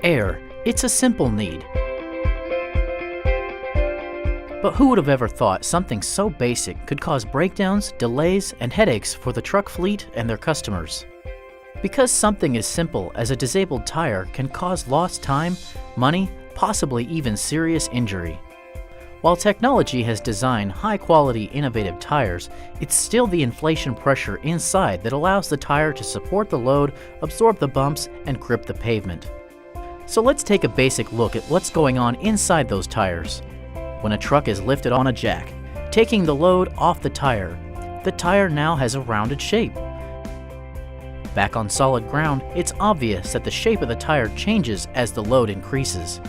Air, it's a simple need. But who would have ever thought something so basic could cause breakdowns, delays, and headaches for the truck fleet and their customers? Because something as simple as a disabled tire can cause lost time, money, possibly even serious injury. While technology has designed high-quality, innovative tires, it's still the inflation pressure inside that allows the tire to support the load, absorb the bumps, and grip the pavement. So let's take a basic look at what's going on inside those tires. When a truck is lifted on a jack, taking the load off the tire now has a rounded shape. Back on solid ground, it's obvious that the shape of the tire changes as the load increases.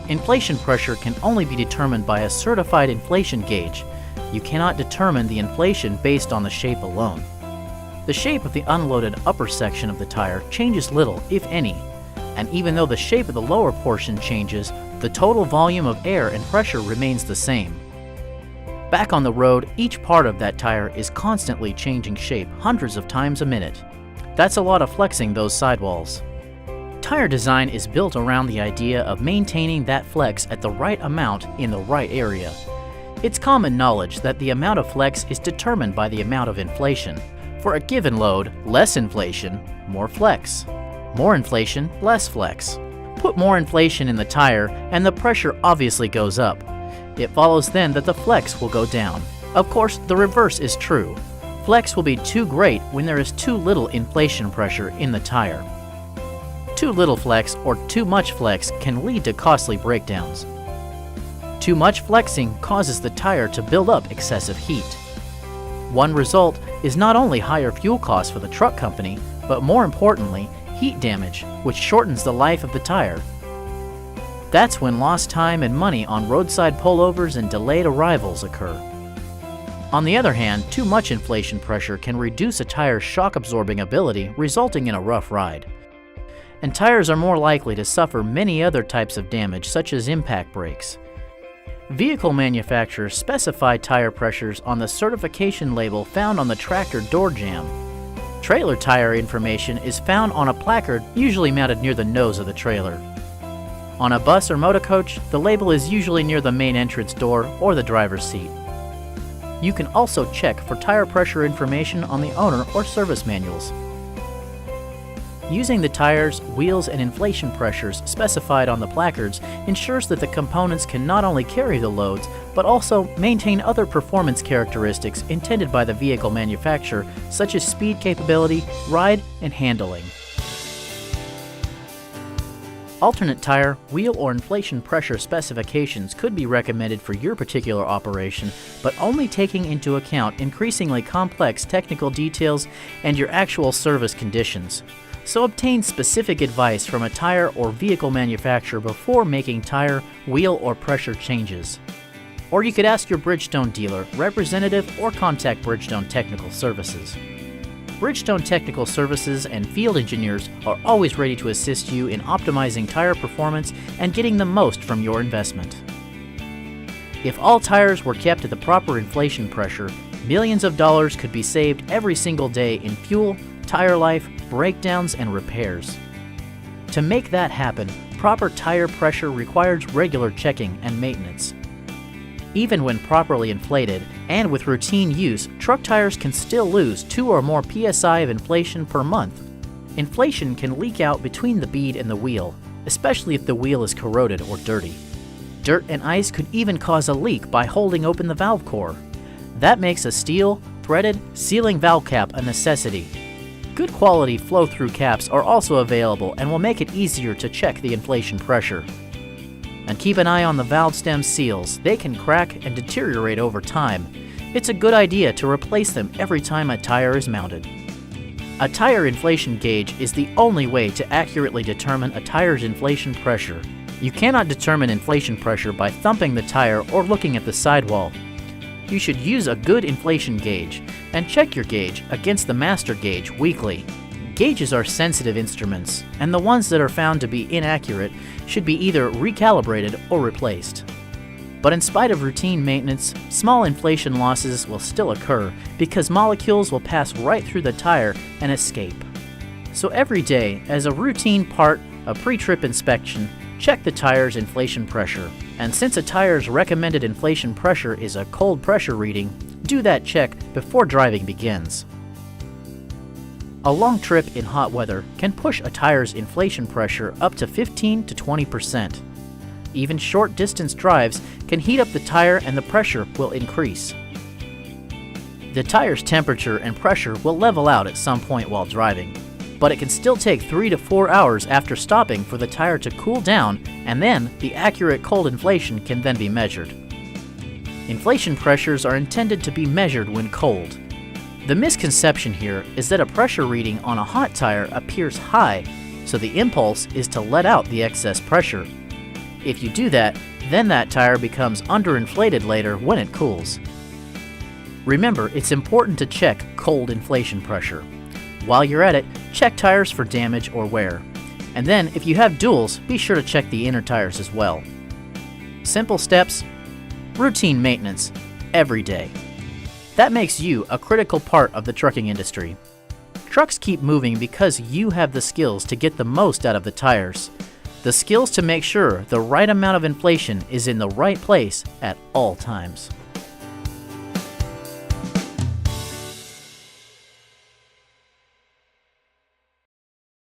Inflation pressure can only be determined by a certified inflation gauge. You cannot determine the inflation based on the shape alone. The shape of the unloaded upper section of the tire changes little, if any, and even though the shape of the lower portion changes, the total volume of air and pressure remains the same. Back on the road, each part of that tire is constantly changing shape hundreds of times a minute. That's a lot of flexing those sidewalls. Tire design is built around the idea of maintaining that flex at the right amount in the right area. It's common knowledge that the amount of flex is determined by the amount of inflation. For a given load, less inflation, more flex. More inflation, less flex. Put more inflation in the tire and the pressure obviously goes up. It follows then that the flex will go down. Of course, the reverse is true. Flex will be too great when there is too little inflation pressure in the tire. Too little flex or too much flex can lead to costly breakdowns. Too much flexing causes the tire to build up excessive heat. One result is not only higher fuel costs for the truck company, but more importantly, heat damage, which shortens the life of the tire. That's when lost time and money on roadside pullovers and delayed arrivals occur. On the other hand, too much inflation pressure can reduce a tire's shock-absorbing ability, resulting in a rough ride. And tires are more likely to suffer many other types of damage, such as impact brakes. Vehicle manufacturers specify tire pressures on the certification label found on the tractor door jamb. Trailer tire information is found on a placard usually mounted near the nose of the trailer. On a bus or motor coach, the label is usually near the main entrance door or the driver's seat. You can also check for tire pressure information on the owner or service manuals. Using the tires, wheels, and inflation pressures specified on the placards ensures that the components can not only carry the loads, but also maintain other performance characteristics intended by the vehicle manufacturer, such as speed capability, ride, and handling. Alternate tire, wheel, or inflation pressure specifications could be recommended for your particular operation, but only taking into account increasingly complex technical details and your actual service conditions. So obtain specific advice from a tire or vehicle manufacturer before making tire, wheel, or pressure changes. Or you could ask your Bridgestone dealer, representative, or contact Bridgestone Technical Services. Bridgestone Technical Services and field engineers are always ready to assist you in optimizing tire performance and getting the most from your investment. If all tires were kept at the proper inflation pressure, millions of dollars could be saved every single day in fuel, tire life, breakdowns, and repairs. To make that happen, proper tire pressure requires regular checking and maintenance. Even when properly inflated and with routine use, truck tires can still lose 2 or more psi of inflation per month. Inflation can leak out between the bead and the wheel, especially if the wheel is corroded or dirty. Dirt and ice could even cause a leak by holding open the valve core. That makes a steel, threaded, sealing valve cap a necessity. Good quality flow-through caps are also available and will make it easier to check the inflation pressure. And keep an eye on the valve stem seals. They can crack and deteriorate over time. It's a good idea to replace them every time a tire is mounted. A tire inflation gauge is the only way to accurately determine a tire's inflation pressure. You cannot determine inflation pressure by thumping the tire or looking at the sidewall. You should use a good inflation gauge and check your gauge against the master gauge weekly. Gauges are sensitive instruments, and the ones that are found to be inaccurate should be either recalibrated or replaced. But in spite of routine maintenance, small inflation losses will still occur because molecules will pass right through the tire and escape. So every day, as a routine part a pre-trip inspection, check the tire's inflation pressure. And since a tire's recommended inflation pressure is a cold pressure reading, do that check before driving begins. A long trip in hot weather can push a tire's inflation pressure up to 15 to 20%. Even short distance drives can heat up the tire and the pressure will increase. The tire's temperature and pressure will level out at some point while driving, but it can still take 3 to 4 hours after stopping for the tire to cool down, and then the accurate cold inflation can then be measured. Inflation pressures are intended to be measured when cold. The misconception here is that a pressure reading on a hot tire appears high, so the impulse is to let out the excess pressure. If you do that, then that tire becomes underinflated later when it cools. Remember, it's important to check cold inflation pressure. While you're at it, check tires for damage or wear. And then, if you have duals, be sure to check the inner tires as well. Simple steps, routine maintenance, every day. That makes you a critical part of the trucking industry. Trucks keep moving because you have the skills to get the most out of the tires. The skills to make sure the right amount of inflation is in the right place at all times.